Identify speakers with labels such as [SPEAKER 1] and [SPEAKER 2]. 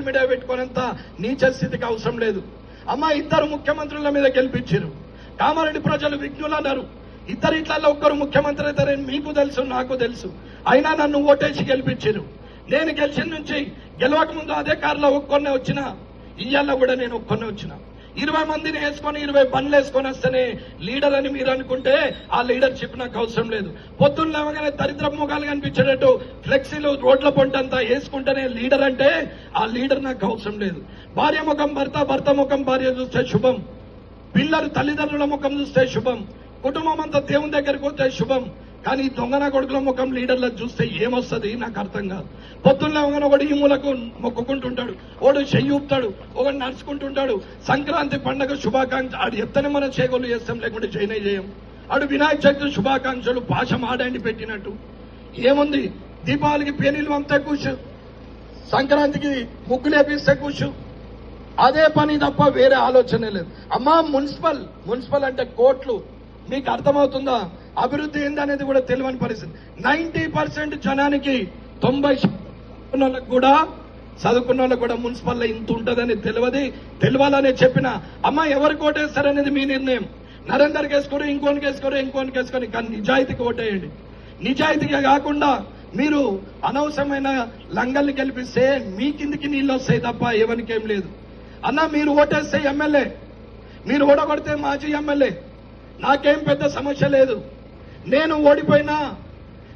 [SPEAKER 1] Media పెట్టుకునేంత నీచ స్థితికి అవసరం లేదు. అమ్మ, ఇద్దరు ముఖ్యమంత్రుల మీద గెలిపించారు. కామారెడ్డి ప్రజలు విఘ్నులు అన్నారు. ఇద్దరు ఇట్లలో ఒక్కరు ముఖ్యమంత్రి అవుతారని మీకు తెలుసు, నాకు తెలుసు. అయినా నన్ను ఓటేసి గెలిపించారు. నేను గెలిచిన నుంచి గెలవక ముందు అదే కారులో ఒక్కొన్నే వచ్చిన, ఇయ్యాల కూడా నేను ఒక్కొన్నే వచ్చిన. 20 మందిని వేసుకొని 20 బండ్లు వేసుకొని వస్తేనే లీడర్ అని మీరు అనుకుంటే ఆ లీడర్షిప్ నాకు అవసరం లేదు. పొద్దున్న లేవగానే దరిద్ర ముఖాలు కనిపించేటట్టు ఫ్లెక్సీలు రోడ్ల పొంటంతా వేసుకుంటేనే లీడర్ అంటే ఆ లీడర్ నాకు అవసరం లేదు. భార్య ముఖం భర్త, భర్త ముఖం భార్య చూస్తే శుభం. పిల్లలు తల్లిదండ్రుల ముఖం చూస్తే శుభం. కుటుంబం అంతా దేవుని దగ్గరికి వస్తే శుభం. కానీ దొంగన కొడుకుల ముఖం లీడర్లకు చూస్తే ఏమొస్తుంది నాకు అర్థం కాదు. పొద్దున్న లేవగానే ఒకడు ఈ మూలకు మొక్కుకుంటుంటాడు, ఒకడు చెయ్యి ఊపుతాడు, ఒకడు నడుచుకుంటుంటాడు. సంక్రాంతి పండుగ శుభాకాంక్ష ఆడు ఎత్తనే మనం చేగోలు చేస్తాం, లేకుంటే చేయనే చేయం. ఆడు వినాయక చవితి శుభాకాంక్షలు పాశం ఆడండి పెట్టినట్టు ఏముంది. దీపావళికి పేనీలు అంతే కూర్చు, సంక్రాంతికి ముగ్గులు వేపిస్తే కూర్చు. అదే పని తప్ప వేరే ఆలోచనే లేదు. అమ్మా, మున్సిపల్ అంటే కోట్లు. మీకు అర్థమవుతుందా? అభివృద్ధి ఏందనేది కూడా తెలియని పరిస్థితి. 90% జనానికి 90% కూడా చదువుకున్న వాళ్ళకు కూడా మున్సిపల్లో ఇంత ఉంటుందని తెలియాలనే చెప్పిన. అమ్మ, ఎవరికి ఓటేస్తారనేది మీ నిర్ణయం. నరేందర్కి వేసుకోరు, ఇంకోనికి వేసుకొని కానీ నిజాయితీకి ఓటేయండి. నిజాయితీగా కాకుండా మీరు అనవసరమైన లంగల్ని గెలిపిస్తే మీ కిందికి నీళ్ళు వస్తాయి తప్ప ఎవరికేం లేదు. అన్న, మీరు ఓటేస్తే ఎమ్మెల్యే, మీరు ఓడగొడితే మాజీ ఎమ్మెల్యే, నాకేం పెద్ద సమస్య లేదు. నేను ఓడిపోయినా